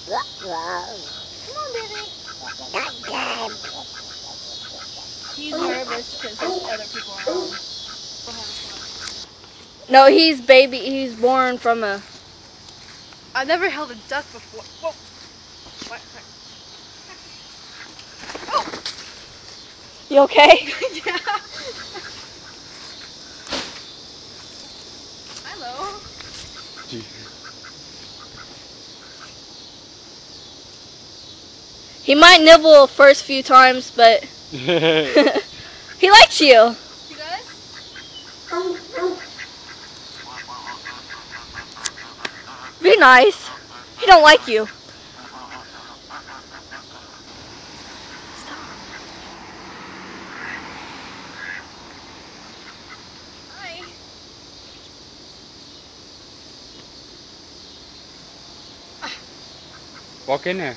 Come on, baby. He's nervous because there's other people around. No, he's baby. He's born from a... I've never held a duck before. Whoa. What? Oh! You okay? Yeah. Hello. He might nibble the first few times, but he likes you. He does? Be nice. He don't like you. Hi. Walk in there.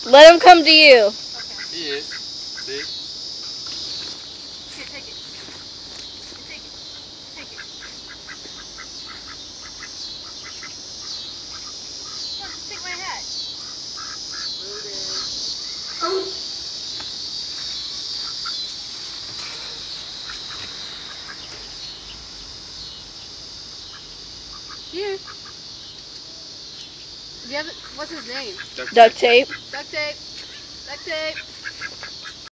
Let him come to you. Okay. He is. See? Here, take it. Here, take it. Take it. Come on, just take my hat. Here. Do you have it? What's his name? Duct tape. Duct tape. Duct tape.